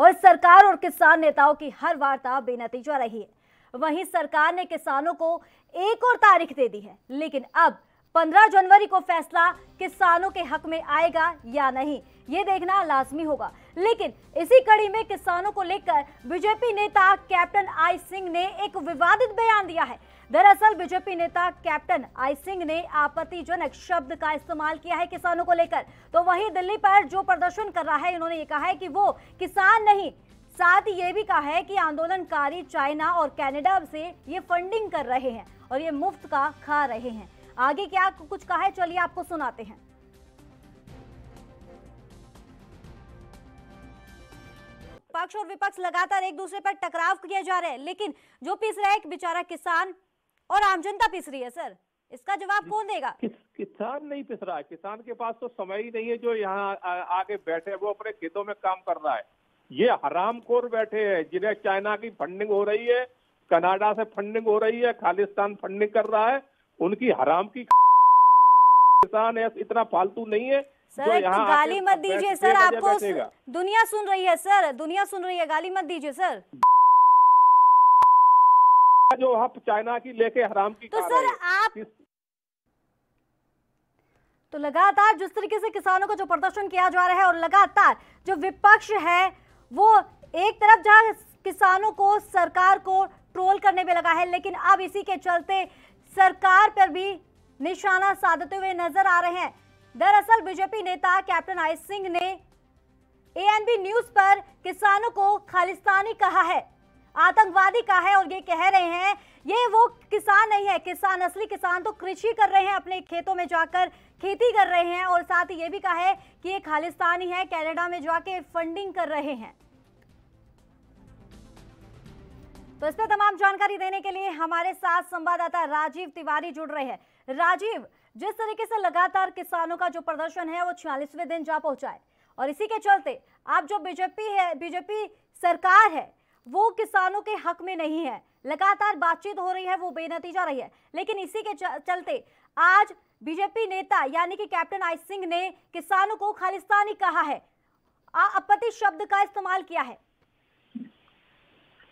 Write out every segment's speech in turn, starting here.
और सरकार और किसान नेताओं की हर वार्ता बेनतीजा रही है। वहीं सरकार ने किसानों को एक और तारीख दे दी है, लेकिन अब 15 जनवरी को फैसला किसानों के हक में आएगा या नहीं, ये देखना लाजमी होगा। लेकिन इसी कड़ी में किसानों को लेकर बीजेपी नेता कैप्टन आई सिंह ने एक विवादित बयान दिया है। दरअसल बीजेपी नेता कैप्टन आई सिंह ने आपत्तिजनक शब्द का इस्तेमाल किया है किसानों को लेकर। तो वहीं दिल्ली पर जो प्रदर्शन कर रहा है, इन्होंने ये कहा है कि वो किसान नहीं, साथ ही ये भी कहा है कि आंदोलनकारी चाइना और कनाडा से ये फंडिंग कर रहे हैं और ये मुफ्त का खा रहे हैं। आगे क्या कुछ कहा है, चलिए आपको सुनाते हैं। पक्ष और विपक्ष लगातार एक दूसरे पर टकराव किए जा रहे हैं, लेकिन जो पिस रहा है एक बेचारा किसान और आम जनता पिस रही है। सर, इसका जवाब कौन देगा? किसान नहीं पिस रहा है, किसान के पास तो समय ही नहीं है जो यहाँ आगे बैठे, वो अपने खेतों में काम कर रहा है। ये हरामखोर बैठे हैं जिन्हें चाइना की फंडिंग हो रही है, कनाडा से फंडिंग हो रही है, खालिस्तान फंडिंग कर रहा है, उनकी हराम की। किसान है इतना फालतू नहीं है। सर एक तो गाली मत दीजिए सर, आपको दुनिया सुन रही है सर, दुनिया सुन रही है, गाली मत दीजिए सर। जो आप चाइना की लेके हराम की तो सर आप तो लगातार जिस तरीके से किसानों को जो प्रदर्शन किया जा रहा है और लगातार जो विपक्ष है वो एक तरफ जहां किसानों को, सरकार को ट्रोल करने में लगा है, लेकिन अब इसी के चलते सरकार पर भी निशाना साधते हुए नजर आ रहे हैं। दरअसल बीजेपी नेता कैप्टन आई सिंह ने एएनबी न्यूज पर किसानों को खालिस्तानी कहा है, आतंकवादी कहा है और ये कह रहे हैं ये वो किसान नहीं है, किसान असली किसान तो कृषि कर रहे हैं, अपने खेतों में जाकर खेती कर रहे हैं, और साथ ही ये भी कहा है कि ये खालिस्तानी है, कनाडा में जाके फंडिंग कर रहे हैं। तो इस पर तमाम जानकारी देने के लिए हमारे साथ संवाददाता राजीव तिवारी जुड़ रहे हैं। राजीव, जिस तरीके से लगातार किसानों का जो प्रदर्शन है वो 46वें दिन जा पहुंचा है और इसी के चलते अब जो बीजेपी सरकार है वो किसानों के हक में नहीं है, लगातार बातचीत हो रही है वो बेनतीजा रही है, लेकिन इसी के चलते आज बीजेपी नेता यानी कि कैप्टन आई सिंह ने किसानों को खालिस्तानी कहा है, आपत्ति शब्द का इस्तेमाल किया है।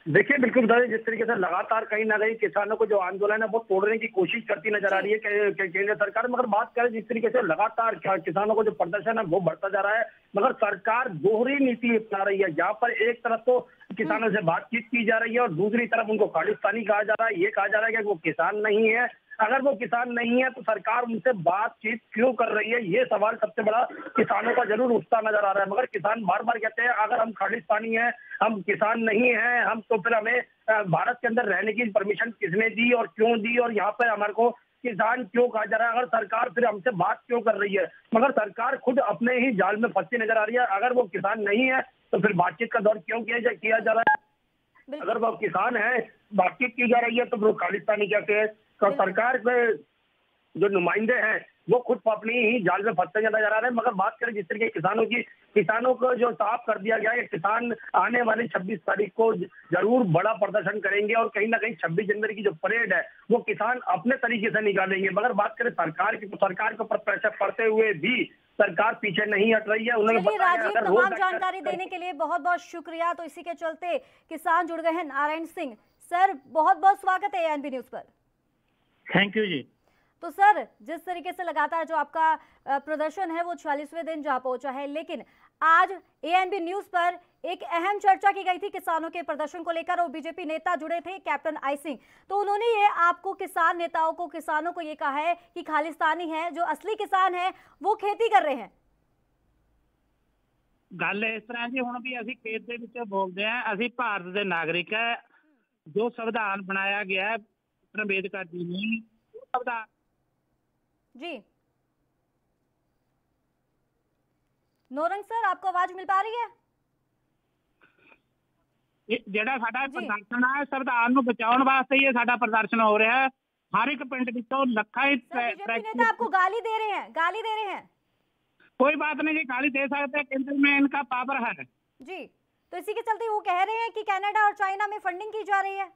देखिए बिल्कुल जिस तरीके से लगातार कहीं ना कहीं किसानों को जो आंदोलन है वो तोड़ने की कोशिश करती नजर आ रही है केंद्र सरकार। मगर बात करें जिस तरीके से लगातार किसानों को जो प्रदर्शन है वो बढ़ता जा रहा है, मगर सरकार दोहरी नीति अपना रही है, जहाँ पर एक तरफ तो किसानों से बातचीत की जा रही है और दूसरी तरफ उनको खालिस्तानी कहा जा रहा है। ये कहा जा रहा है कि वो किसान नहीं है। अगर वो किसान नहीं है तो सरकार उनसे बातचीत क्यों कर रही है, ये सवाल सबसे बड़ा किसानों का जरूर उठता नजर आ रहा है। मगर किसान बार बार कहते हैं अगर हम खालिस्तानी हैं, हम किसान नहीं हैं, हम तो फिर हमें भारत के अंदर रहने की परमिशन किसने दी और क्यों दी, और यहाँ पर हमारे को किसान क्यों कहा जा रहा है, अगर सरकार फिर हमसे बात क्यों कर रही है। मगर सरकार खुद अपने ही जाल में फंसी नजर आ रही है। अगर वो किसान नहीं है तो फिर बातचीत का दौर क्यों किया जा रहा है। अगर वो किसान है, बातचीत की जा रही है, तो वो खालिस्तानी कहते हैं। तो सरकार के जो नुमाइंदे हैं वो खुद अपनी ही जाल में फंसते नजर आ रहे हैं। मगर बात करें जिस तरीके किसानों को जो साफ कर दिया गया है, किसान आने वाली 26 तारीख को जरूर बड़ा प्रदर्शन करेंगे और कहीं ना कहीं 26 जनवरी की जो परेड है वो किसान अपने तरीके से निकालेंगे। मगर बात करें सरकार की, तो सरकार के ऊपर प्रेशर पड़ते हुए भी सरकार पीछे नहीं हट रही है। उन्होंने राजीव तमाम जानकारी देने के लिए बहुत बहुत शुक्रिया। तो इसी के चलते किसान जुड़ गए हैं, नारायण सिंह सर, बहुत बहुत स्वागत है एएनबी न्यूज पर। थैंक यू जी। तो सर जिस तरीके से लगातार जो आपका प्रदर्शन है वो 46वें दिन जा पहुंचा है, लेकिन आज एएनबी न्यूज पर एक अहम चर्चा की गई थी किसानों के प्रदर्शन को लेकर और बीजेपी नेता जुड़े थे कैप्टन आई सिंह। तो उन्होंने ये आपको किसान नेताओं को, किसानों को ये कहा है कि खालिस्तानी है, जो असली किसान है वो खेती कर रहे हैं। गल इस तरह जी, हुण भी असीं खेत दे विच बोलदे आ, असीं भारत दे नागरिक है। जो संविधान बनाया गया है अंबेडकर जी ने, संविधान जी नौरंग सर, आपको आवाज मिल पा रही है? ਜਿਹੜਾ ਸਾਡਾ ਪ੍ਰਦਰਸ਼ਨ ਹੈ ਸੰਵਿਧਾਨ ਨੂੰ ਬਚਾਉਣ ਵਾਸਤੇ ਇਹ ਸਾਡਾ ਪ੍ਰਦਰਸ਼ਨ ਹੋ ਰਿਹਾ ਹੈ। हर एक पिंड ਵਿੱਚੋਂ ਲੱਖਾਂ ਹੀ नेता आपको गाली दे रहे हैं। कोई बात नहीं जी, गाली दे सकते हैं, केंद्र में इनका पावर है जी। तो इसी के चलते वो कह रहे हैं कि कनाडा और चाइना में फंडिंग की जा रही है।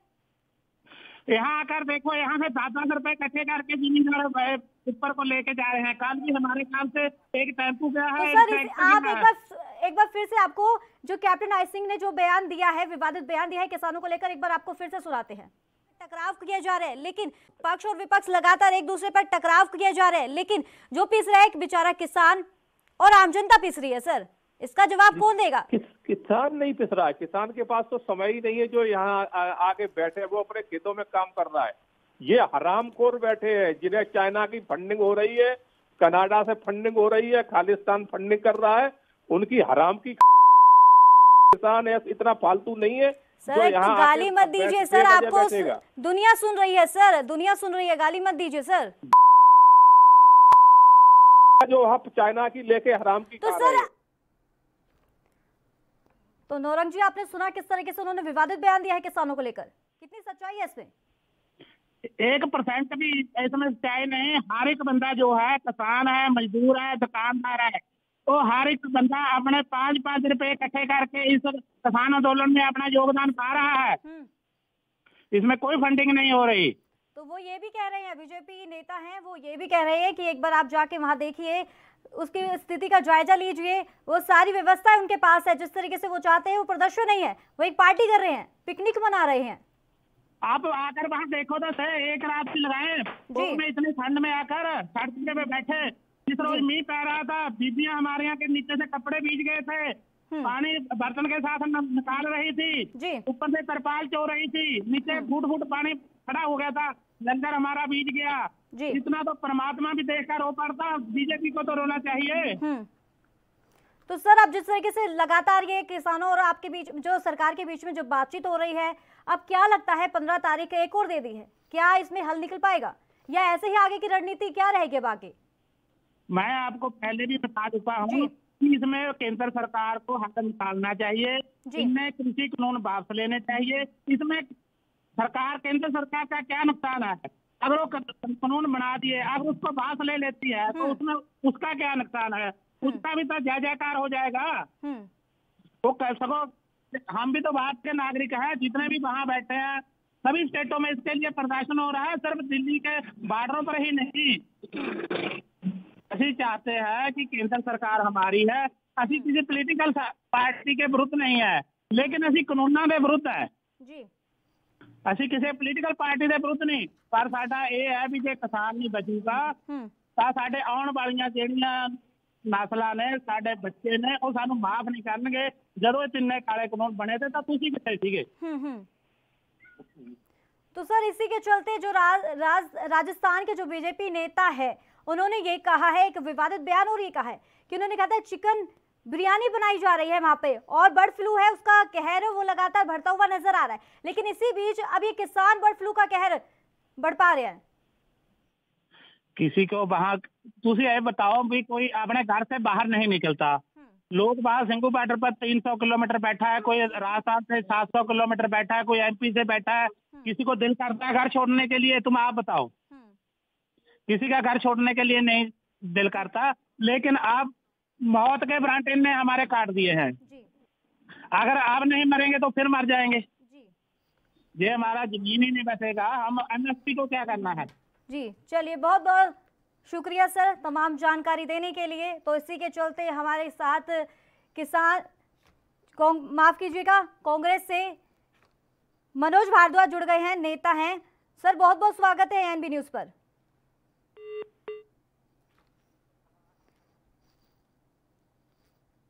यहाँ आकर देखो, यहाँ से 10-10 रुपए इकट्ठे करके जमींदार ऊपर को लेके जा रहे हैं। कल भी हमारे ख्याल से एक टेम्पू गया तो है, सर ट्रैक्टर आप गया है। एक बार फिर से आपको जो कैप्टन आई सिंह ने जो बयान दिया है, विवादित बयान दिया है किसानों को लेकर, एक बार आपको फिर से सुनाते हैं। टकराव किया जा रहा है, लेकिन पक्ष और विपक्ष लगातार एक दूसरे पर टकराव किया जा रहा है, लेकिन जो पिस रहा है एक बेचारा किसान और आम जनता पिस रही है। सर इसका जवाब कौन देगा? किसान नहीं पिस रहा है, किसान के पास तो समय ही नहीं है जो यहाँ आके बैठे, वो अपने खेतों में काम कर रहा है। ये हरामखोर बैठे हैं जिन्हें चाइना की फंडिंग हो रही है, कनाडा से फंडिंग हो रही है, खालिस्तान फंडिंग कर रहा है, उनकी हराम की। किसान है इतना फालतू नहीं है। सर एक तो गाली मत दीजिए सर, आपको दुनिया सुन रही है सर, दुनिया सुन रही है, गाली मत दीजिए सर। जो हप चाइना की लेके हराम की तो सर तो नौरंग जी आपने सुना किस तरीके से उन्होंने विवादित बयान दिया है किसानों को लेकर, कितनी सच्चाई है इसमें? 1% भी इसमें सच्चाई नहीं। हर एक बंदा जो है, किसान है, मजदूर है, दुकानदार है, तो हर एक बंदा अपने 5-5 रुपए इकट्ठे करके इस किसान आंदोलन में अपना योगदान पा रहा है। इसमें कोई फंडिंग नहीं हो रही। तो वो ये भी कह रहे हैं, बीजेपी नेता हैं, वो ये भी कह रहे हैं कि एक बार आप जाके वहां देखिए, उसकी स्थिति का जायजा लीजिए, वो सारी व्यवस्था उनके पास है, जिस तरीके से वो चाहते हैं वो प्रदर्शन नहीं है, वो एक पार्टी कर रहे हैं, पिकनिक मना रहे हैं। आप आकर वहाँ देखो तो सही, एक रात की लगाए में इतने ठंड में आकर सड़क पे बैठे, जिस रोज मींह पै रहा था, बीबियां हमारे यहाँ के नीचे से कपड़े भीज गए थे, पानी बर्तन के साथ निकाल रही थी, ऊपर से तरपाल चो रही थी, नीचे फुट पानी खड़ा हो गया था, लंगर हमारा बीत गया। इतना तो परमात्मा भी देखकर रो पड़ता, बीजेपी को तो रोना चाहिए। तो सर अब जिस तरीके से लगातार ये किसानों और आपके बीच, जो सरकार के बीच में जो बातचीत हो रही है, अब क्या लगता है 15 तारीख एक और दे दी है, क्या इसमें हल निकल पाएगा या ऐसे ही आगे की रणनीति क्या रहेगी बाकी? मैं आपको पहले भी बता चुका हूँ कि इसमें केंद्र सरकार को हल निकालना चाहिए, इनमें कृषि कानून वापस लेने चाहिए। इसमें सरकार, केंद्र सरकार का क्या नुकसान है? अगर वो कानून बना दिए, अगर उसको वापस ले लेती है तो उसमें उसका क्या नुकसान है? उसका भी तो जय जयकार हो जाएगा। वो सको, हम भी तो भारत के नागरिक हैं, जितने भी वहाँ बैठे हैं सभी स्टेटों में इसके लिए प्रदर्शन हो रहा है, सिर्फ दिल्ली के बॉर्डरों पर ही नहीं। ਅਸੀਂ चाहते हैं कि केंद्र सरकार हमारी है, ਅਸੀਂ किसी पॉलिटिकल पार्टी के विरुद्ध नहीं है, लेकिन ਅਸੀਂ कानूनों के विरुद्ध है जी। ਅਸੀਂ ਕਿਸੇ ਪੋਲੀਟੀਕਲ ਪਾਰਟੀ ਦੇ ਵਿਰੁੱਧ ਨਹੀਂ, ਪਰ ਸਾਡਾ ਇਹ ਹੈ ਵੀ ਜੇ ਕਿਸਾਨ ਨਹੀਂ ਬਚੂਗਾ ਤਾਂ ਸਾਡੇ ਆਉਣ ਵਾਲੀਆਂ ਜਿਹੜੀਆਂ ਨਸਲਾਂ ਨੇ, ਸਾਡੇ ਬੱਚੇ ਨੇ, ਉਹ ਸਾਨੂੰ ਮਾਫ ਨਹੀਂ ਕਰਨਗੇ। ਜਦੋਂ ਇਹ ਤਿੰਨੇ ਕਾਲੇ ਕਾਨੂੰਨ ਬਣੇ थे ਤਾਂ ਤੁਸੀਂ ਕਿੱਥੇ ਸੀਗੇ? तो सर इसी के चलते जो राजस्थान के जो बीजेपी नेता है, उन्होंने ये कहा है, एक विवादित बयान और ये कहा है कि उन्होंने कहा था चिकन बिरयानी बनाई जा रही है वहां पे, और बर्ड फ्लू है उसका कहर वो लगातार बढ़ता हुआ नजर आ रहा है, लेकिन इसी बीच अब ये किसान बर्ड फ्लू का कहर बढ़ पा रहे हैं। किसी को वहाँ तुझे ये बताओ भी, कोई अपने घर से बाहर नहीं निकलता, लोग बाहर सिंगू बॉर्डर पर 300 किलोमीटर बैठा है, कोई राजस्थान से 700 किलोमीटर बैठा है, कोई एमपी से बैठा है। किसी को दिल करता है घर छोड़ने के लिए? तुम आप बताओ, किसी का घर छोड़ने के लिए नहीं दिल करता, लेकिन आप मौत के ब्रांटेन ने हमारे काट दिए हैं। अगर आप नहीं मरेंगे तो फिर मर जाएंगे। ये हमारा जमीन ही नहीं बचेगा, हम एमएसपी को क्या करना है? जी चलिए, बहुत बहुत शुक्रिया सर तमाम जानकारी देने के लिए। तो इसी के चलते हमारे साथ किसान माफ कीजिएगा कांग्रेस से मनोज भारद्वाज जुड़ गए हैं, नेता हैं। सर बहुत बहुत स्वागत है एएनबी न्यूज पर।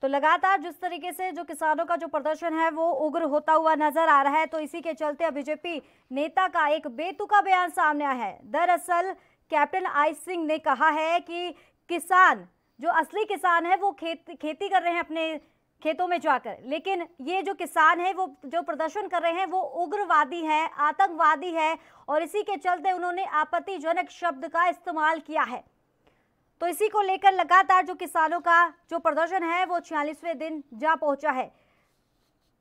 तो लगातार जिस तरीके से जो किसानों का जो प्रदर्शन है वो उग्र होता हुआ नजर आ रहा है, तो इसी के चलते अब बीजेपी नेता का एक बेतुका बयान सामने आया है। दरअसल कैप्टन आई सिंह ने कहा है कि किसान, जो असली किसान है वो खेती कर रहे हैं अपने खेतों में जाकर, लेकिन ये जो किसान है वो जो प्रदर्शन कर रहे हैं वो उग्रवादी है, आतंकवादी है, और इसी के चलते उन्होंने आपत्तिजनक शब्द का इस्तेमाल किया है। तो इसी को लेकर लगातार जो किसानों का जो प्रदर्शन है वो 46वें दिन जा पहुंचा है।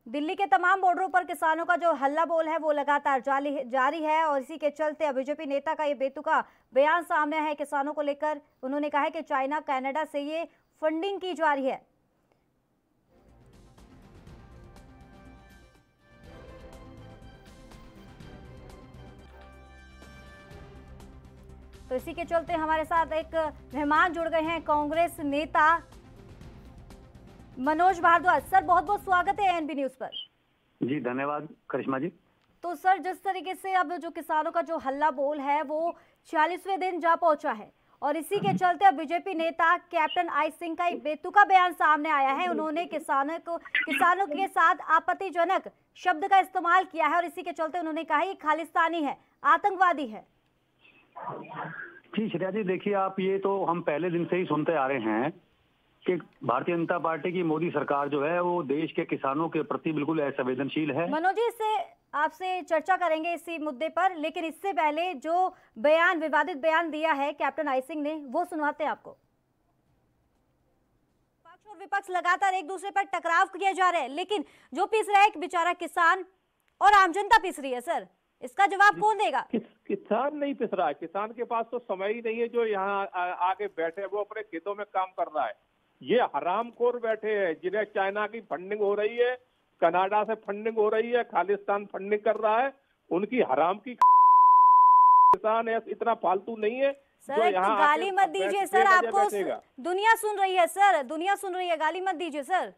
दिल्ली के तमाम बॉर्डरों पर किसानों का जो हल्ला बोल है वो लगातार जारी है, और इसी के चलते अब बीजेपी नेता का ये बेतुका बयान सामने है किसानों को लेकर। उन्होंने कहा है कि चाइना, कनाडा से ये फंडिंग की जा रही है। तो इसी के चलते हमारे साथ एक मेहमान जुड़ गए हैं, कांग्रेस नेता मनोज भारद्वाज। सर बहुत बहुत स्वागत है एएनबी न्यूज पर। जी धन्यवाद करिश्मा जी। तो सर जिस तरीके से अब जो किसानों का जो हल्ला बोल है वो 40वें दिन जा पहुंचा है और इसी के चलते अब बीजेपी नेता कैप्टन आई सिंह का एक बेतुका बयान सामने आया है। उन्होंने किसानों के साथ आपत्तिजनक शब्द का इस्तेमाल किया है और इसी के चलते उन्होंने कहा ये खालिस्तानी है, आतंकवादी है। जी श्रेया जी, देखिए आप, ये तो हम पहले दिन से ही सुनते आ रहे हैं कि भारतीय जनता पार्टी की मोदी सरकार जो है वो देश के किसानों के प्रति बिल्कुल असंवेदनशील है। मनोज जी, इससे आपसे चर्चा करेंगे इसी मुद्दे पर, लेकिन इससे पहले जो विवादित बयान दिया है कैप्टन आई सिंह ने वो सुनवाते हैं आपको। पक्ष और विपक्ष लगातार एक दूसरे पर टकराव किए जा रहे हैं, लेकिन जो पिस रहा है एक बेचारा किसान और आम जनता पिस रही है। सर इसका जवाब कौन देगा? किसान नहीं पिस रहा है, किसान के पास तो समय ही नहीं है जो यहाँ आके बैठे, वो अपने खेतों में काम कर रहा है। ये हरामखोर बैठे हैं जिन्हें चाइना की फंडिंग हो रही है, कनाडा से फंडिंग हो रही है, खालिस्तान फंडिंग कर रहा है, उनकी हराम की किसान है, इतना फालतू नहीं है। सर एक तो गाली मत दीजिए सर, आपको दुनिया सुन रही है सर, दुनिया सुन रही है, गाली मत दीजिए सर।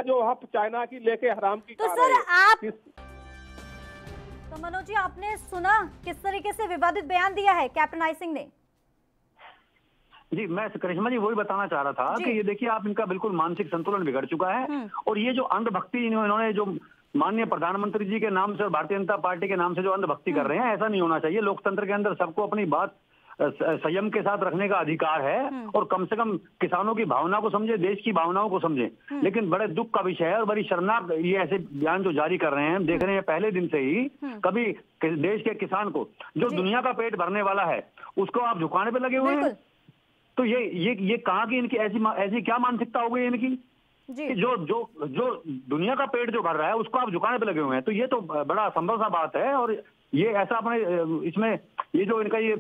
जो आप चाइना की लेके हराम की तो सर आप तो मनोज जी आपने सुना किस तरीके से विवादित बयान दिया है कैप्टन आई सिंह ने? जी मैं करिश्मा जी वही बताना चाह रहा था कि ये देखिए आप, इनका बिल्कुल मानसिक संतुलन बिगड़ चुका है और ये जो अंधभक्ति इन्होंने जो माननीय प्रधानमंत्री जी के नाम से और भारतीय जनता पार्टी के नाम से जो अंधभक्ति कर रहे हैं, ऐसा नहीं होना चाहिए। लोकतंत्र के अंदर सबको अपनी बात संयम के साथ रखने का अधिकार है और कम से कम किसानों की भावना को समझे, देश की भावनाओं को समझे। लेकिन बड़े दुख का विषय है और बड़ी शर्मनाक ये ऐसे बयान जो जारी कर रहे हैं, हम देख रहे हैं पहले दिन से ही। कभी देश के किसान को जो दुनिया का पेट भरने वाला है उसको आप झुकाने पे लगे हुए हैं। तो ये कहाँ की इनकी ऐसी क्या मानसिकता हो गई इनकी कि जो दुनिया का पेट जो भर रहा है उसको आप झुकाने पे लगे हुए हैं। तो ये तो बड़ा असंभव सा बात है और ये ऐसा अपने इसमें ये जो इनका ये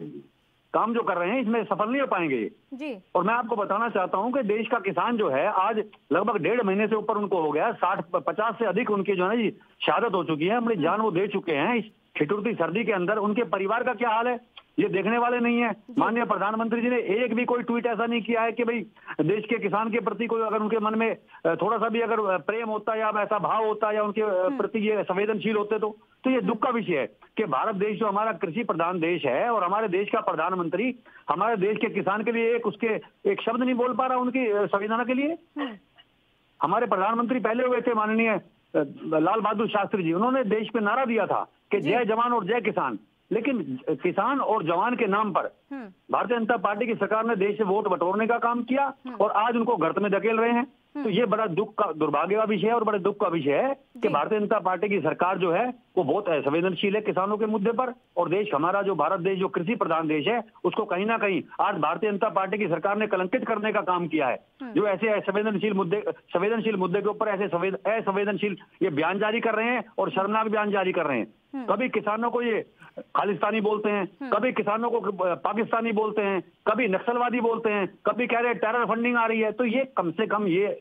काम जो कर रहे हैं इसमें सफल नहीं हो पाएंगे जी। और मैं आपको बताना चाहता हूं कि देश का किसान जो है आज लगभग 1.5 महीने से ऊपर उनको हो गया, 60-50 से अधिक उनकी जो है जी शहादत हो चुकी है, अपनी जान वो दे चुके हैं इस ठिठुरती सर्दी के अंदर। उनके परिवार का क्या हाल है ये देखने वाले नहीं है। माननीय प्रधानमंत्री जी ने एक भी कोई ट्वीट ऐसा नहीं किया है कि भाई देश के किसान के प्रति कोई अगर उनके मन में थोड़ा सा भी अगर प्रेम होता या ऐसा भाव होता या उनके प्रति ये संवेदनशील होते तो ये दुख का विषय है कि भारत देश जो हमारा कृषि प्रधान देश है और हमारे देश का प्रधानमंत्री हमारे देश के किसान के लिए एक शब्द नहीं बोल पा रहा उनकी संवेदना के लिए। हमारे प्रधानमंत्री पहले हुए थे माननीय लाल बहादुर शास्त्री जी, उन्होंने देश पे नारा दिया था कि जय जवान और जय किसान। लेकिन किसान और जवान के नाम पर भारतीय जनता पार्टी की सरकार ने देश से वोट बटोरने का काम किया और आज उनको गर्त में धकेल रहे हैं। तो ये बड़ा दुख का, दुर्भाग्य का विषय है और बड़े दुख का विषय है कि भारतीय जनता पार्टी की सरकार जो है वो बहुत संवेदनशील है किसानों के मुद्दे पर और देश हमारा जो भारत देश जो कृषि प्रधान देश है उसको कहीं ना कहीं आज भारतीय जनता पार्टी की सरकार ने कलंकित करने का काम किया है। जो ऐसे संवेदनशील मुद्दे के ऊपर ऐसे असंवेदनशील ये बयान जारी कर रहे हैं और शर्मनाक बयान जारी कर रहे हैं। कभी किसानों को ये खालिस्तानी बोलते हैं, कभी किसानों को पाकिस्तानी बोलते हैं, कभी नक्सलवादी बोलते हैं, कभी कह रहे हैं टेरर फंडिंग आ रही है। तो ये कम से कम ये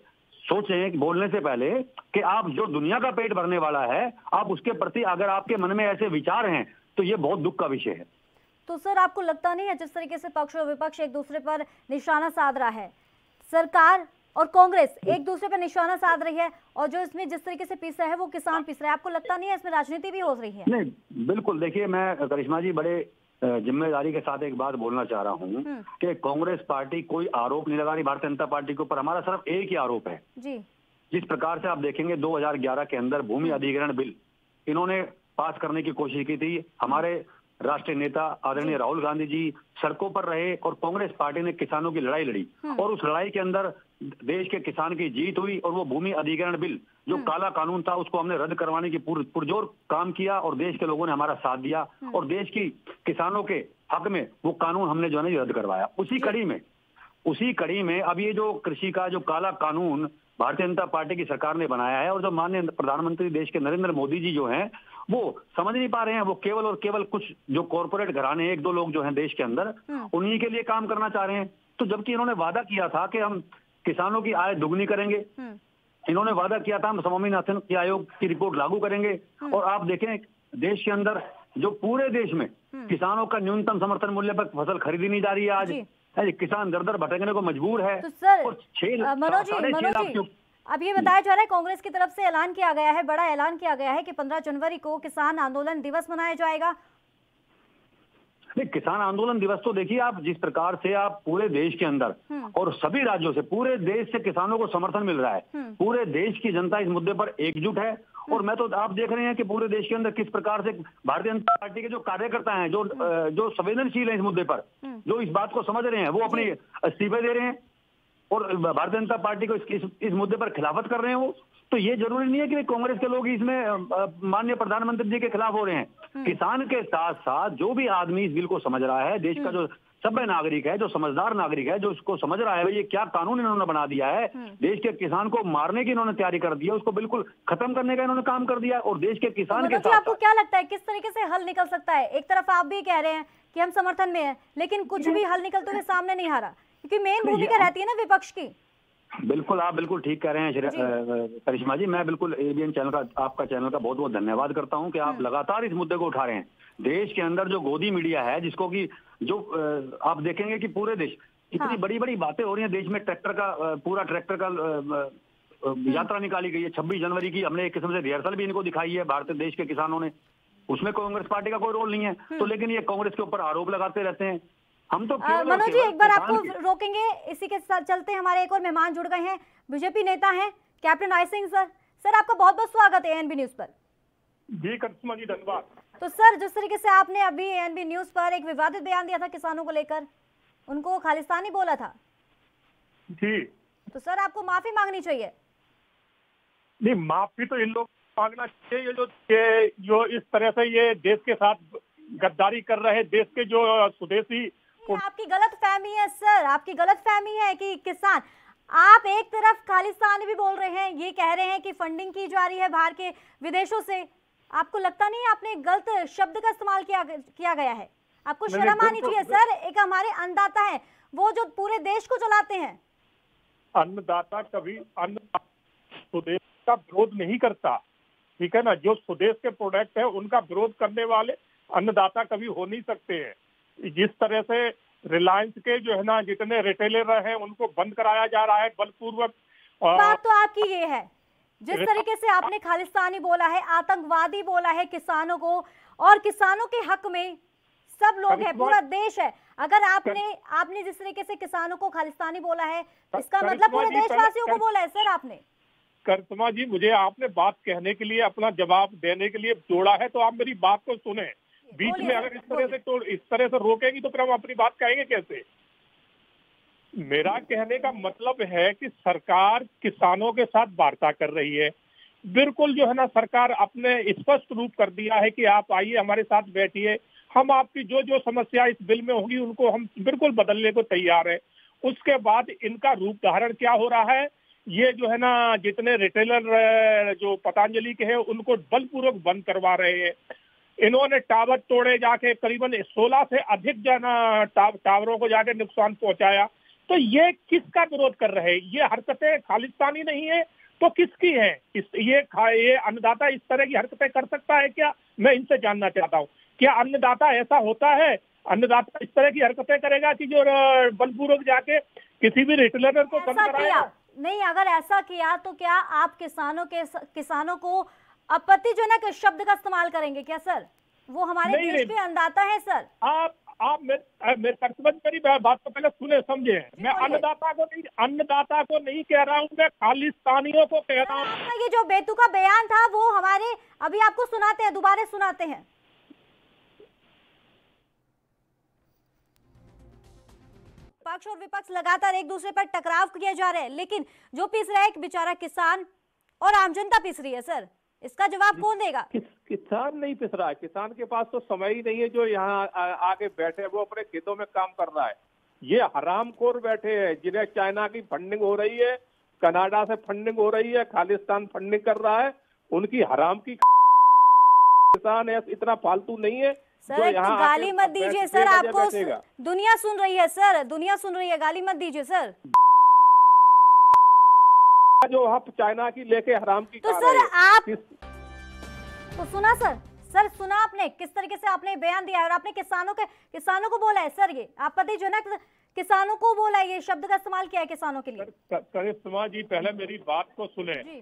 सोचें बोलने से पहले कि आप जो दुनिया का पेट भरने वाला है आप उसके प्रति अगर आपके मन में ऐसे विचार हैं तो ये बहुत दुख का विषय है। तो सर आपको लगता नहीं है जिस तरीके से पक्ष और विपक्ष एक दूसरे पर निशाना साध रहा है, सरकार और कांग्रेस एक दूसरे पर निशाना साध रही है और जो इसमें जिस तरीके से पीस रहा है वो किसान पीस रहा है, आपको लगता नहीं है इसमें राजनीति भी हो रही है? नहीं बिल्कुल, देखिए मैं करिश्मा जी बड़े जिम्मेदारी के साथ एक बात बोलना चाह रहा हूँ कि कांग्रेस पार्टी कोई आरोप नहीं लगा रही भारतीय जनता पार्टी के ऊपर। हमारा सिर्फ एक ही आरोप है जी। जिस प्रकार से आप देखेंगे 2011 के अंदर भूमि अधिग्रहण बिल इन्होंने पास करने की कोशिश की थी, हमारे राष्ट्रीय नेता आदरणीय राहुल गांधी जी सड़कों पर रहे और कांग्रेस पार्टी ने किसानों की लड़ाई लड़ी और उस लड़ाई के अंदर देश के किसान की जीत हुई और वो भूमि अधिग्रहण बिल जो काला कानून था उसको हमने रद्द करवाने की पुरजोर काम किया और देश के लोगों ने हमारा साथ दिया और देश की किसानों के हक में वो कानून हमने जो है रद्द करवाया। उसी कड़ी में अब ये जो कृषि का जो काला कानून भारतीय जनता पार्टी की सरकार ने बनाया है और जो माननीय प्रधानमंत्री देश के नरेंद्र मोदी जी जो हैं वो समझ नहीं पा रहे हैं, वो केवल और केवल कुछ जो कॉर्पोरेट घराने एक दो लोग जो हैं देश के अंदर उन्हीं के लिए काम करना चाह रहे हैं। तो जबकि इन्होंने वादा किया था कि हम किसानों की आय दुगनी करेंगे, इन्होंने वादा किया था हम स्वामीनाथन आयोग की रिपोर्ट लागू करेंगे और आप देखें देश के अंदर जो पूरे देश में किसानों का न्यूनतम समर्थन मूल्य पर फसल खरीदी नहीं जा रही है आज। किसान दर दर भटकने को मजबूर है। तो सर मनोज जी अब ये बताया जा रहा है कांग्रेस की तरफ से ऐलान किया गया है, बड़ा ऐलान किया गया है कि 15 जनवरी को किसान आंदोलन दिवस मनाया जाएगा। किसान आंदोलन दिवस तो देखिए आप, जिस प्रकार से आप पूरे देश के अंदर और सभी राज्यों से, पूरे देश से किसानों को समर्थन मिल रहा है, पूरे देश की जनता इस मुद्दे पर एकजुट है। और मैं तो आप देख रहे हैं कि पूरे देश के अंदर किस प्रकार से भारतीय जनता पार्टी के जो कार्यकर्ता हैं, जो संवेदनशील हैं इस मुद्दे पर, जो इस बात को समझ रहे हैं, वो अपने इस्तीफे दे रहे हैं और भारतीय जनता पार्टी को इस मुद्दे पर खिलाफत कर रहे हैं। वो तो ये जरूरी नहीं है कि कांग्रेस के लोग इसमें माननीय प्रधानमंत्री जी के खिलाफ हो रहे हैं। किसान के साथ साथ जो भी आदमी इस बिल को समझ रहा है, देश का जो सभ्य नागरिक है, जो समझदार नागरिक है, जो उसको समझ रहा है ये क्या कानून इन्होंने बना दिया है, देश के किसान को मारने की इन्होंने तैयारी कर दी है, उसको बिल्कुल खत्म करने का इन्होंने काम कर दिया। और देश के किसान के साथ आपको क्या लगता है किस तरीके से हल निकल सकता है? एक तरफ आप भी कह रहे हैं कि हम समर्थन में हैं, लेकिन कुछ भी हल निकलते हुए सामने नहीं आ रहा, क्योंकि मेन भूमिका रहती है ना विपक्ष की। बिल्कुल, आप बिल्कुल ठीक कह रहे हैं करिश्मा जी। मैं बिल्कुल एबीएन चैनल का, आपका चैनल का बहुत बहुत धन्यवाद करता हूं कि आप लगातार इस मुद्दे को उठा रहे हैं। देश के अंदर जो गोदी मीडिया है, जिसको कि जो आप देखेंगे कि पूरे देश इतनी बड़ी बड़ी बातें हो रही हैं, देश में ट्रैक्टर का पूरा ट्रैक्टर का यात्रा निकाली गई है 26 जनवरी की। हमने एक किस्म से रिहर्सल भी इनको दिखाई है भारतीय देश के किसानों ने, उसमें कांग्रेस पार्टी का कोई रोल नहीं है। तो लेकिन ये कांग्रेस के ऊपर आरोप लगाते रहते हैं। हम तो मनोज जी एक बार आपको रोकेंगे, इसी के साथ चलते हमारे एक और मेहमान जुड़ गए हैं, बीजेपी नेता हैं captain I Singh sir. Sir आपका बहुत बहुत स्वागत है एएनबी न्यूज पर। जी करिश्मा जी धन्यवाद। तो सर जिस तरीके से आपने अभी एएनबी न्यूज पर एक विवादित बयान दिया था किसानों को लेकर, उनको खालिस्तानी बोला था जी, तो सर आपको माफी मांगनी चाहिए। नहीं, माफी तो इन लोग मांगना चाहिए जो इस तरह से ये देश के साथ गद्दारी कर रहे हैं, देश के जो स्वदेशी। आपकी गलत फहमी है सर, आपकी गलत फहमी है कि किसान, आप एक तरफ खालिस्तानी भी बोल रहे हैं, ये कह रहे हैं कि फंडिंग की जा रही है बाहर के विदेशों से। आपको लगता नहीं आपने गलत शब्द का इस्तेमाल किया गया है? आपको शर्म आनी चाहिए सर। एक हमारे अन्नदाता है, वो जो पूरे देश को चलाते हैं। अन्नदाता कभी स्वदेश का विरोध नहीं करता, ठीक है ना। जो स्वदेश के प्रोडक्ट है उनका विरोध करने वाले अन्नदाता कभी हो नहीं सकते हैं। जिस तरह से रिलायंस के जो है ना जितने रिटेलर हैं उनको बंद कराया जा रहा है बलपूर्वक। बात तो आपकी ये है, जिस तरीके से आपने खालिस्तानी बोला है, आतंकवादी बोला है किसानों को, और किसानों के हक में सब लोग हैं, पूरा देश है। अगर आपने जिस तरीके से किसानों को खालिस्तानी बोला है, इसका मतलब पूरे देशवासियों को बोला है सर आपने। करिश्मा जी, मुझे आपने बात कहने के लिए, अपना जवाब देने के लिए जोड़ा है, तो आप मेरी बात को सुने। बीच में अगर इस तरह से रोकेगी तो फिर हम अपनी बात कहेंगे कैसे? मेरा कहने का मतलब है कि सरकार किसानों के साथ वार्ता कर रही है। बिल्कुल जो है ना, सरकार अपने स्पष्ट रूप कर दिया है कि आप आइए हमारे साथ बैठिए, हम आपकी जो जो समस्या इस बिल में होगी उनको हम बिल्कुल बदलने को तैयार है। उसके बाद इनका रूप धारण क्या हो रहा है, ये जो है ना जितने रिटेलर जो पतंजलि के हैं उनको बलपूर्वक बंद करवा रहे हैं। इन्होंने टावर तोड़े, जाके करीबन 16 से अधिक टावरों को जाके नुकसान पहुंचाया। तो ये किसका विरोध कर रहे हैं? ये हरकतें खालिस्तानी नहीं है तो किसकी है? ये अन्नदाता इस तरह की हरकतें कर सकता है क्या? मैं इनसे जानना चाहता हूँ, क्या अन्नदाता ऐसा होता है? अन्नदाता इस तरह की हरकतें करेगा कि जो बलपूर्वक जाके किसी भी रिटेलर को बंद कराएगा? नहीं, अगर ऐसा किया तो क्या आप किसानों को आपत्तिजनक शब्द का इस्तेमाल करेंगे क्या सर? वो हमारे देश के अन्नदाता है सर। आप मेरी बात को पहले सुने समझे। मैं अन्नदाता को नहीं कह रहा हूँ, मैं खालिस्तानियों को कह रहा हूँ। ये जो बेतुका बयान था वो हमारे अभी आपको सुनाते हैं, दोबारा सुनाते हैं। पक्ष और विपक्ष लगातार एक दूसरे पर टकराव किए जा रहे हैं, लेकिन जो पिस रहा है एक बेचारा किसान और आम जनता पिस रही है सर। इसका जवाब कौन देगा? किसान नहीं पिस रहा है, किसान के पास तो समय ही नहीं है जो यहाँ आके बैठे, वो अपने खेतों में काम कर रहा है। ये हरामखोर बैठे हैं जिन्हें चाइना की फंडिंग हो रही है, कनाडा से फंडिंग हो रही है, खालिस्तान फंडिंग कर रहा है, उनकी हराम की। किसान है इतना फालतू नहीं है सर। गाली मत दीजिए सर, आपको दुनिया सुन रही है सर, दुनिया सुन रही है, गाली मत दीजिए सर। जो आप चाइना की लेके हराम की तो सर आप तो सुना सर, सर सुना आपने किस तरीके से आपने बयान दिया है और आपने किसानों को बोला है सर, ये आपत्तिजनक किसानों को बोला है, ये शब्द का इस्तेमाल किया है किसानों के लिए। करिश्मा जी पहले मेरी बात को सुने।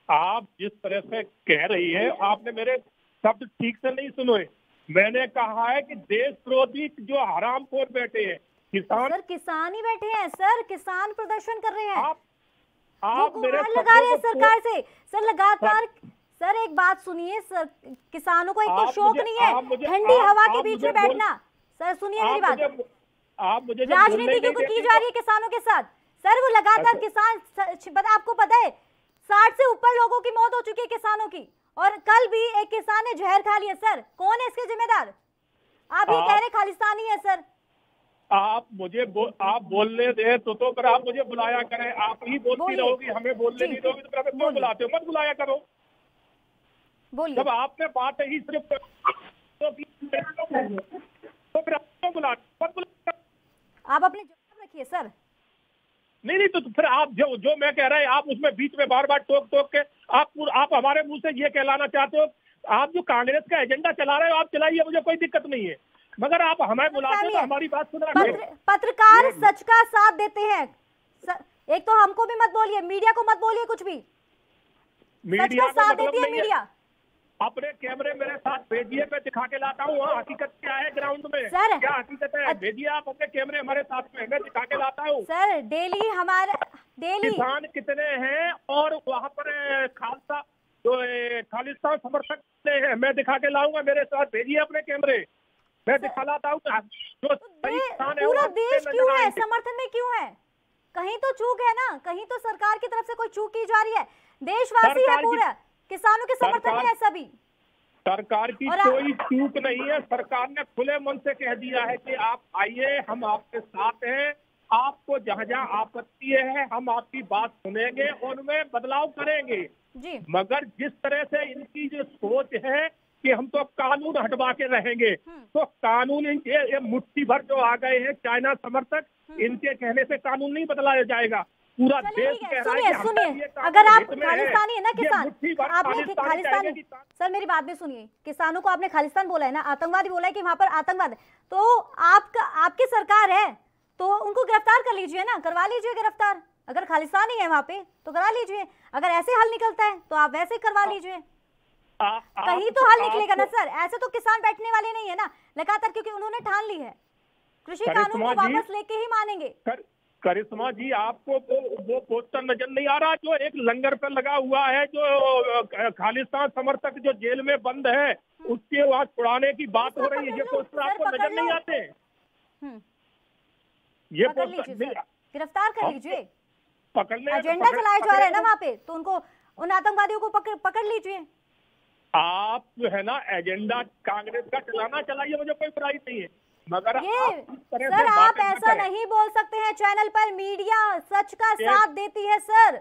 आप जिस तरह से कह रही है, आपने मेरे शब्द ठीक से नहीं सुने। मैंने कहा है कि देशद्रोही जो हरामखोर बैठे हैं किसान, सर किसान ही बैठे हैं सर, किसान प्रदर्शन कर रहे हैं, आप मेरे लगा रहे हैं सरकार से सर लगातार। सर एक बात सुनिए सर, किसानों को एक तो शौक नहीं है ठंडी हवा के बीच में बैठना। सर सुनिए मेरी बात, आप मुझे राजनीति क्यों की जा रही है किसानों के साथ? सर वो लगातार किसान, आपको पता है 60 से ऊपर लोगों की मौत हो चुकी है किसानों की, और कल भी एक किसान ने जहर खा लिया। सर कौन है इसके जिम्मेदार? आप ये कह रहे खालिस्तानी है सर। आप मुझे आप बोलने दे तो फिर आप मुझे बुलाया करें। आप ही बोलती रहोगी, हमें बोलने नहीं दोगी तो फिर क्यों बुलाते हो? मत बुलाया करो। बोलिए। जब आपने बात ही सिर्फ तो फिर आप क्यों बुलाते? मत बुलाया। आप अपने जवाब रखिए सर। नहीं तो फिर आप जो मैं कह रहा है आप उसमें बीच में बार बार टोक के आप हमारे मुंह से ये कहलाना चाहते हो। आप जो कांग्रेस का एजेंडा चला रहे हो आप चलाइए, मुझे कोई दिक्कत नहीं है, मगर आप हमें बुलाते हो तो हमारी बात सुन रहे हैं। पत्रकार सच का साथ देते हैं। एक तो हमको भी मत बोलिए, मीडिया को मत बोलिए कुछ भी। मीडिया का साथ देती है मीडिया। अपने कैमरे मेरे साथ भेजिए, मैं दिखा के लाता हूँ वहाँ हकीकत क्या है ग्राउंड में। सर क्या हकीकत है भेजिए आप अपने कैमरे हमारे साथ में, मैं दिखा के लाता हूँ। सर डेली किसान कितने हैं और वहाँ पर खालसा जो खालिस्तान समर्थक हैं, मैं दिखा के लाऊंगा। मेरे साथ भेजिए अपने कैमरे, मैं दिखा लाता हूँ। जो पूरा देश क्यों है समर्थन में, क्यों है? कहीं तो चूक है ना, कहीं तो सरकार की तरफ से कोई चूक की जा रही है। देशवासी है पूरा, किसानों के समर्थन में है सभी। सरकार की कोई चूक नहीं है। सरकार ने खुले मन से कह दिया है कि आप आइए, हम आपके साथ हैं, आपको जहाँ जहाँ आपत्ति है हम आपकी बात सुनेंगे और उनमें बदलाव करेंगे जी। मगर जिस तरह से इनकी जो सोच है कि हम तो कानून हटवा के रहेंगे, तो कानून ये मुट्ठी भर जो आ गए हैं चाइना समर्थक, इनके कहने से कानून नहीं बदलाया जाएगा। पूरा देश कह रहा है। सुनिए अगर आप खालिस्तानी है ना किसान, आपने खालिस्तानी, सर मेरी बात भी सुनिए, किसानों को आपने खालिस्तान बोला है ना, आतंकवादी बोला है कि वहां पर आतंकवाद है, तो आपकी सरकार है तो उनको गिरफ्तार कर लीजिए ना, करवा लीजिए गिरफ्तार। अगर खालिस्तानी है वहां पे तो करा लीजिए, अगर ऐसे हल निकलता है तो आप वैसे करवा लीजिए। कहीं तो हल निकलेगा ना सर, ऐसे तो किसान बैठने वाले नहीं है ना लगातार, क्योंकि उन्होंने ठान ली है कृषि कानून को वापस लेके ही मानेंगे। करिश्मा जी आपको वो पोस्टर नजर नहीं आ रहा जो एक लंगर पर लगा हुआ है, जो खालिस्तान समर्थक जो जेल में बंद है उसके वहां छुड़ाने की बात हो रही है, ये पोस्टर आपको नजर नहीं आते? ये पोस्टर गिरफ्तार कर लीजिए, पकड़ने एजेंडा चलाया जा रहा है ना वहाँ पे, तो उनको उन आतंकवादियों को पकड़ लीजिए। आप जो है ना एजेंडा कांग्रेस का चलाना चलाइए, मुझे कोई बुराई नहीं है, मगर सर आप ऐसा नहीं बोल सकते हैं चैनल पर। मीडिया सच का साथ देती है सर,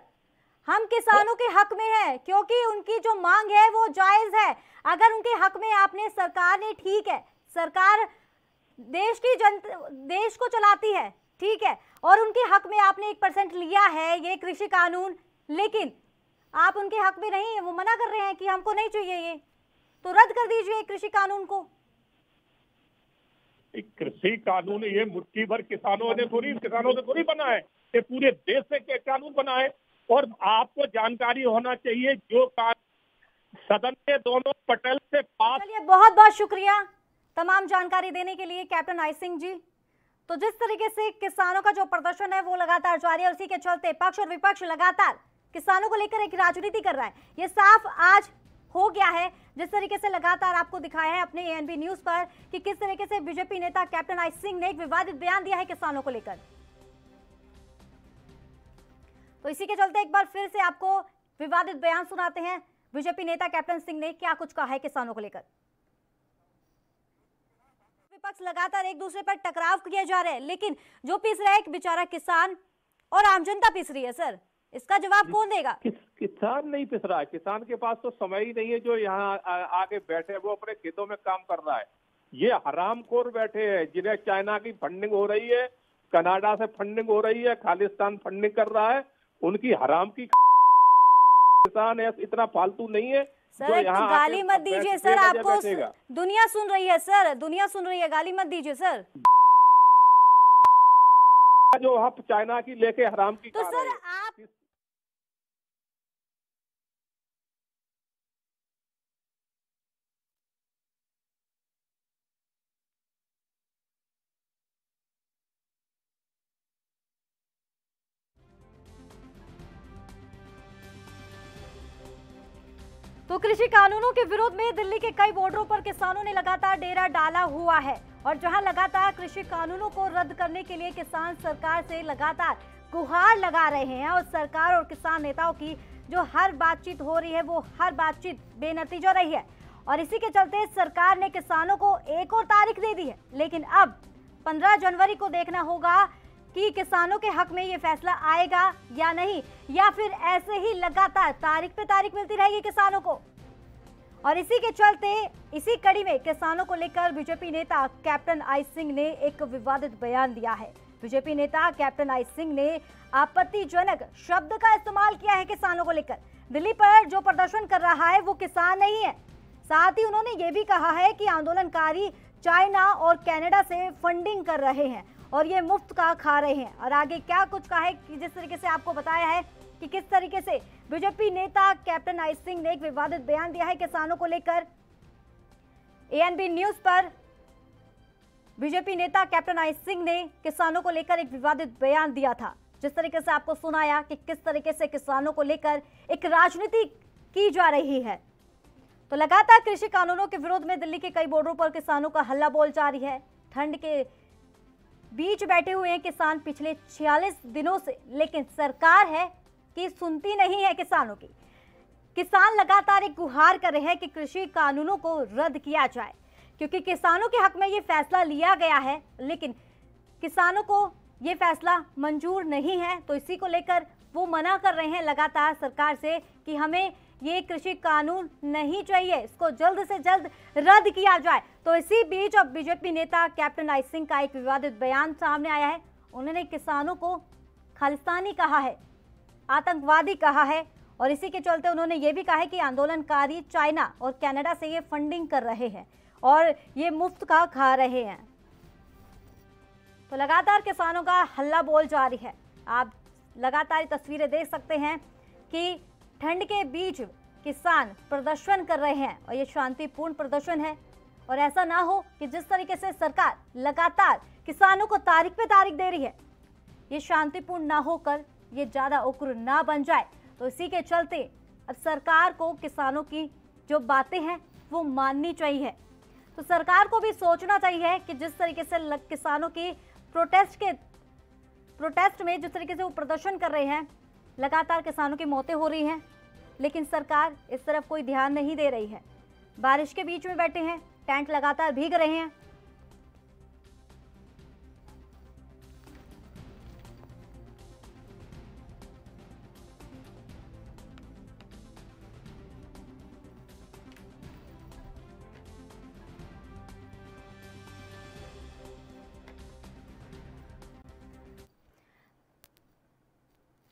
हम किसानों के हक में है क्योंकि उनकी जो मांग है वो जायज है। अगर उनके हक में आपने, सरकार ने, ठीक है सरकार देश को चलाती है, ठीक है, और उनके हक में आपने 1% लिया है ये कृषि कानून, लेकिन आप उनके हक में नहीं है, वो मना कर रहे हैं कि हमको नहीं चाहिए ये, तो रद्द कर दीजिए कृषि कानून को। कृषि कानून ये मुट्ठी भर किसानों ने थोड़ी बना है, ये पूरे देश से कानून बना है। और आपको जानकारी होना चाहिए जो सदन के दोनों पटल से पास। चलिए बहुत बहुत शुक्रिया तमाम जानकारी देने के लिए कैप्टन आई सिंह जी। तो जिस तरीके से किसानों का जो प्रदर्शन है वो लगातार जारी है, उसी के चलते पक्ष और विपक्ष लगातार किसानों को लेकर एक राजनीति कर रहा है, ये साफ आज हो गया है। जिस तरीके से लगातार आपको दिखाया है अपने एएनबी न्यूज पर कि किस तरीके से बीजेपी नेता कैप्टन आई सिंह ने एक विवादित बयान दिया है किसानों को लेकर, तो इसी के चलते एक बार फिर से आपको विवादित बयान सुनाते हैं। बीजेपी नेता कैप्टन सिंह ने क्या कुछ कहा है किसानों को लेकर। विपक्ष लगातार एक दूसरे पर टकराव किए जा रहे हैं, लेकिन जो पीस रहा है एक बेचारा किसान और आम जनता पीस रही है। सर इसका जवाब कौन देगा? किसान नहीं पिस रहा है, किसान के पास तो समय ही नहीं है जो यहाँ आगे बैठे, वो अपने खेतों में काम कर रहा है। ये हरामखोर बैठे हैं जिन्हें चाइना की फंडिंग हो रही है, कनाडा से फंडिंग हो रही है, खालिस्तान फंडिंग कर रहा है, उनकी हराम की किसान इतना फालतू नहीं है सर। एक तो गाली मत दीजिए सर, आपको दुनिया सुन रही है सर, दुनिया सुन रही है, गाली मत दीजिए सर। जो आप चाइना की लेके हराम की तो सर आप तो कृषि कानूनों के विरोध में दिल्ली के कई बॉर्डरों पर किसानों ने लगातार डेरा डाला हुआ है और जहां लगातार कृषि कानूनों को रद्द करने के लिए किसान सरकार से लगातार गुहार लगा रहे हैं और सरकार और किसान नेताओं की जो हर बातचीत हो रही है वो हर बातचीत बेनतीजा रही है और इसी के चलते सरकार ने किसानों को एक और तारीख दे दी है। लेकिन अब 15 जनवरी को देखना होगा कि किसानों के हक में ये फैसला आएगा या नहीं, या फिर ऐसे ही लगातार तारीख पे तारीख मिलती रहेगी किसानों को। और इसी के चलते इसी कड़ी में किसानों को लेकर बीजेपी नेता कैप्टन आई सिंह ने एक विवादित बयान दिया है। बीजेपी नेता कैप्टन आई सिंह ने आपत्तिजनक शब्द का इस्तेमाल किया है किसानों को लेकर। दिल्ली पर जो प्रदर्शन कर रहा है वो किसान नहीं है। साथ ही उन्होंने ये भी कहा है कि आंदोलनकारी चाइना और कनाडा से फंडिंग कर रहे हैं और ये मुफ्त का खा रहे हैं। और आगे क्या कुछ कहा है कि जिस तरीके से आपको बताया है कि किस तरीके से बीजेपी नेता कैप्टन आई सिंह ने एक विवादित बयान दिया है किसानों को लेकर। एएनबी न्यूज पर बीजेपी नेता कैप्टन आई सिंह ने किसानों को लेकर एक विवादित बयान दिया था। जिस तरीके से आपको सुनाया कि किस तरीके से किसानों को लेकर एक राजनीति की जा रही है। तो लगातार कृषि कानूनों के विरोध में दिल्ली के कई बॉर्डरों पर किसानों का हल्ला बोल जारी है। ठंड के बीच बैठे हुए हैं किसान पिछले 46 दिनों से, लेकिन सरकार है कि सुनती नहीं है किसानों की। किसान लगातार एक गुहार कर रहे हैं कि कृषि कानूनों को रद्द किया जाए, क्योंकि किसानों के हक में ये फैसला लिया गया है, लेकिन किसानों को ये फैसला मंजूर नहीं है। तो इसी को लेकर वो मना कर रहे हैं लगातार सरकार से कि हमें ये कृषि कानून नहीं चाहिए, इसको जल्द से जल्द रद्द किया जाए। तो इसी बीच अब बीजेपी नेता कैप्टन आई सिंह का एक विवादित बयान सामने आया है। उन्होंने किसानों को खालिस्तानी कहा है, आतंकवादी कहा है और इसी के चलते उन्होंने ये भी कहा है कि आंदोलनकारी चाइना और कनाडा से ये फंडिंग कर रहे हैं और ये मुफ्त का खा रहे हैं। तो लगातार किसानों का हल्ला बोल जारी है। आप लगातार तस्वीरें देख सकते हैं कि ठंड के बीच किसान प्रदर्शन कर रहे हैं और ये शांतिपूर्ण प्रदर्शन है। और ऐसा ना हो कि जिस तरीके से सरकार लगातार किसानों को तारीख पे तारीख दे रही है, ये शांतिपूर्ण ना होकर ये ज़्यादा उग्र ना बन जाए। तो इसी के चलते अब सरकार को किसानों की जो बातें हैं वो माननी चाहिए। तो सरकार को भी सोचना चाहिए कि जिस तरीके से किसानों की प्रोटेस्ट में जिस तरीके से वो प्रदर्शन कर रहे हैं, लगातार किसानों की मौतें हो रही हैं, लेकिन सरकार इस तरफ कोई ध्यान नहीं दे रही है। बारिश के बीच में बैठे हैं, टेंट लगातार भीग रहे हैं।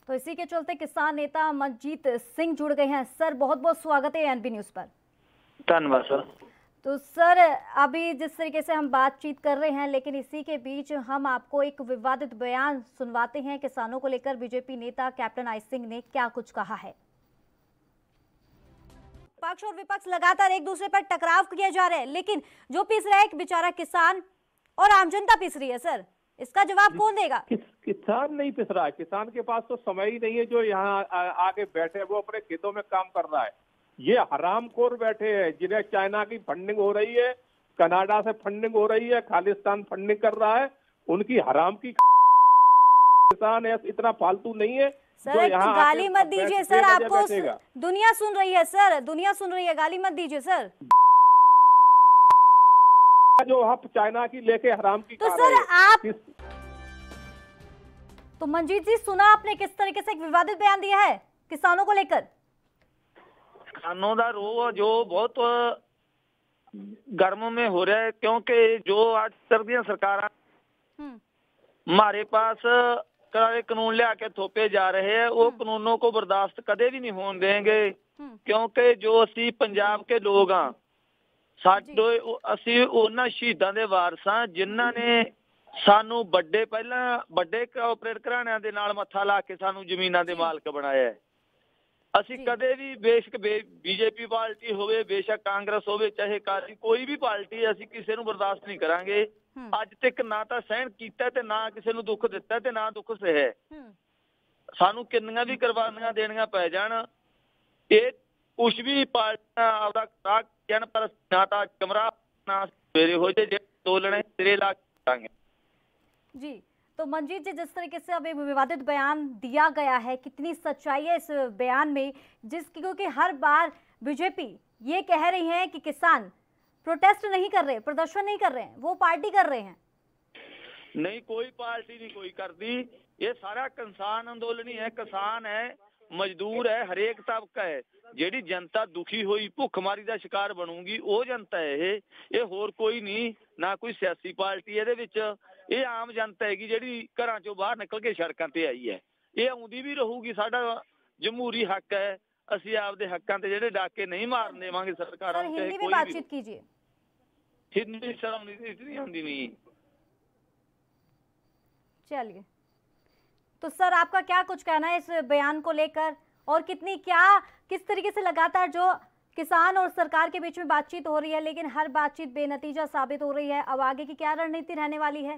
तो इसी के चलते किसान नेता मनजीत सिंह जुड़ गए हैं। सर बहुत बहुत स्वागत है एएनबी न्यूज पर। धन्यवाद सर। तो सर अभी जिस तरीके से हम बातचीत कर रहे हैं, लेकिन इसी के बीच हम आपको एक विवादित बयान सुनवाते हैं किसानों को लेकर। बीजेपी नेता कैप्टन आई सिंह ने क्या कुछ कहा है। पक्ष और विपक्ष लगातार एक दूसरे पर टकराव किए जा रहे हैं, लेकिन जो पिस रहा है बेचारा किसान और आम जनता पिस रही है। सर इसका जवाब कौन देगा? किसान नहीं पिस रहा है, किसान के पास तो समय ही नहीं है जो यहाँ आके बैठे, वो अपने खेतों में काम कर रहा है। ये हरामखोर बैठे हैं जिन्हें चाइना की फंडिंग हो रही है, कनाडा से फंडिंग हो रही है, खालिस्तान फंडिंग कर रहा है, उनकी हराम की। किसान इतना फालतू नहीं है। सर एक तो गाली मत दीजिए सर, आपको दुनिया सुन रही है सर, दुनिया सुन रही है, गाली मत दीजिए सर। जो आप चाइना की लेके हराम की। तो सर आप तो मनजीत जी सुना आपने किस तरीके से एक विवादित बयान दिया है किसानों को लेकर। किसानों का रो जो बहुत गर्म में हो रहा है, क्योंकि जो आज सर्दियां सरकार हमारे पास करारे कानून लिया के थोपे जा रहे हैं, वो कानूनों को बर्दाश्त कदे भी नहीं होने देंगे, क्योंकि जो असी पंजाब के लोग हाँ, साडे असी उन्हां शहीदां दे वारस हां जिन्हां ने सानू बड़े पहला बड़े कोऑपरेट घराणिਆਂ ਦੇ ਨਾਲ मत्था ला के सानू ਜ਼ਮੀਨਾਂ ਦੇ मालक बनाया है। ਅਸੀਂ कदे भी बेशक बीजेपी पार्टी होवे, बेशक कांग्रेस होवे, चाहे कोई भी पार्टी, ਅਸੀਂ ਕਿਸੇ ਨੂੰ बर्दाश्त नहीं करांगे। ਅੱਜ ਤੱਕ ਨਾ ਤਾਂ ਸਹਿਣ ਕੀਤਾ ਤੇ ਨਾ ਕਿਸੇ ਨੂੰ ਦੁੱਖ ਦਿੱਤਾ ਤੇ ਨਾ ਦੁੱਖ ਸਹਿ। ਸਾਨੂੰ ਕਿੰਨੀਆਂ ਵੀ ਕੁਰਬਾਨੀਆਂ ਦੇਣੀਆਂ ਪੈ ਜਾਣ, ਇਹ ਕੁਛ ਵੀ ਪਾਰਟੀਆਂ ਆਪਦਾ ਖੜਾ ਕਰਨ, ਪਰ ਨਾ ਤਾਂ ਕਮਰਾ ਨਾ ਸਵੇਰੇ ਹੋ जाए जे तोलने सिरे ला के। जी, तो मंजीत जी, जिस तरीके से अभी विवादित बयान दिया गया है, कितनी सच्चाई है इस बयान में, क्योंकि हर बार बीजेपी ये कह रही है कि किसान प्रोटेस्ट नहीं कर रहे, प्रदर्शन नहीं कर रहे हैं, वो पार्टी कर रहे हैं। नहीं, कोई पार्टी नहीं कोई करती, ये सारा किसान अंदोलन ही है। किसान है, मजदूर है, हरेक तबका है। ਜਿਹੜੀ जनता दुखी हुई भुखमारी का शिकार बनूगी वो जनता है। ये होर कोई नहीं, ना कोई सियासी पार्टी ਇਹਦੇ ਵਿੱਚ, ਇਹ ਆਮ जनता हैगी ਜਿਹੜੀ ਘਰਾਂ ਚੋਂ ਬਾਹਰ ਨਿਕਲ ਕੇ ਸੜਕਾਂ ਤੇ ਆਈ ਹੈ। ਇਹ ਆਉਂਦੀ ਵੀ ਰਹੂਗੀ, ਸਾਡਾ ਜਮਹੂਰੀ ਹੱਕ ਹੈ, ਅਸੀਂ ਆਪਦੇ ਹੱਕਾਂ ਤੇ ਜਿਹੜੇ ਡਾਕੇ ਨਹੀਂ ਮਾਰਨ ਦੇਵਾਂਗੇ ਸਰਕਾਰਾਂ ਨੂੰ। हिंदी में बातचीत कीजिए। हिंदी शर्म नहीं इतनी आती नहीं। चलिए, तो सर आपका क्या कुछ कहना है इस बयान को लेकर, और किस तरीके से लगातार जो किसान और सरकार के बीच में बातचीत हो रही है, लेकिन हर बातचीत बेनतीजा साबित हो रही है। अब आगे की क्या रणनीति रहने वाली है?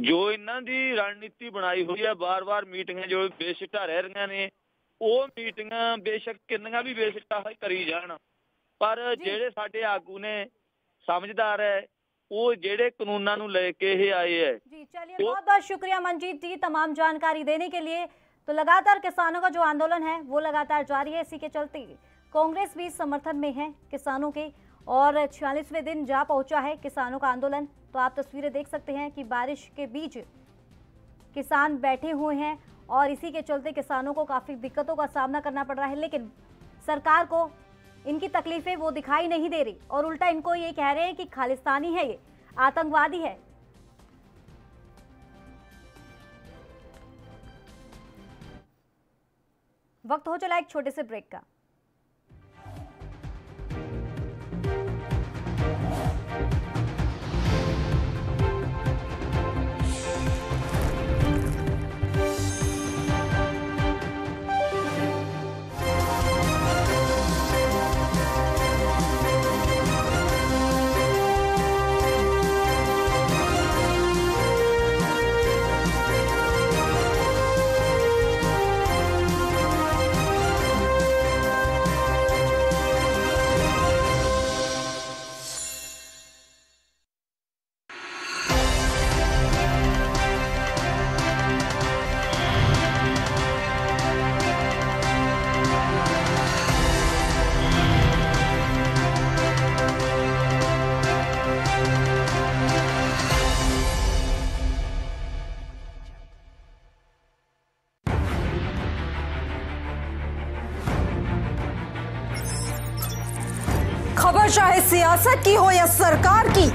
जो इन्हां दी रणनीति बनाई हुई है, बार बार मीटिंगां जो बेसिटा रह रही ने, वो मीटिंगां बेशक किन्नियां भी बेसिटा करी जाण, पर जेड़े साडे आगू ने समझदार है, वो जेड़े कानूनां नूं लेके ही आए है। जी चलिए, बहुत बहुत शुक्रिया मंजीत जी तमाम जानकारी देने के लिए। तो लगातार किसानों का जो आंदोलन है वो लगातार जारी है। इसी के चलते कांग्रेस भी समर्थन में है किसानों के, और 46वें दिन जा पहुंचा है किसानों का आंदोलन। तो आप तस्वीरें देख सकते हैं कि बारिश के बीच किसान बैठे हुए हैं, और इसी के चलते किसानों को काफ़ी दिक्कतों का सामना करना पड़ रहा है। लेकिन सरकार को इनकी तकलीफें वो दिखाई नहीं दे रही, और उल्टा इनको ये कह रहे हैं कि खालिस्तानी है, ये आतंकवादी है। वक्त हो चला एक छोटे से ब्रेक का। खबर चाहे सियासत की हो या सरकार की,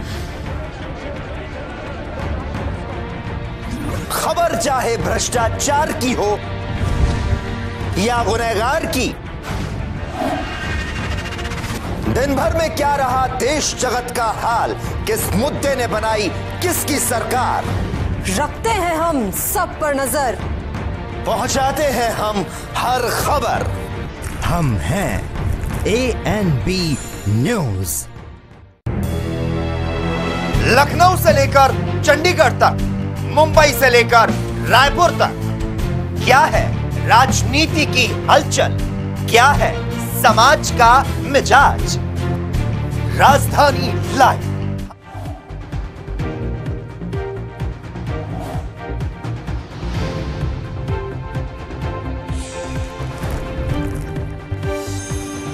खबर चाहे भ्रष्टाचार की हो या गुनहगार की, दिन भर में क्या रहा देश जगत का हाल, किस मुद्दे ने बनाई किसकी सरकार, रखते हैं हम सब पर नजर, पहुंचाते हैं हम हर खबर। हम हैं ANB न्यूज। लखनऊ से लेकर चंडीगढ़ तक, मुंबई से लेकर रायपुर तक, क्या है राजनीति की हलचल, क्या है समाज का मिजाज, राजधानी लाइव।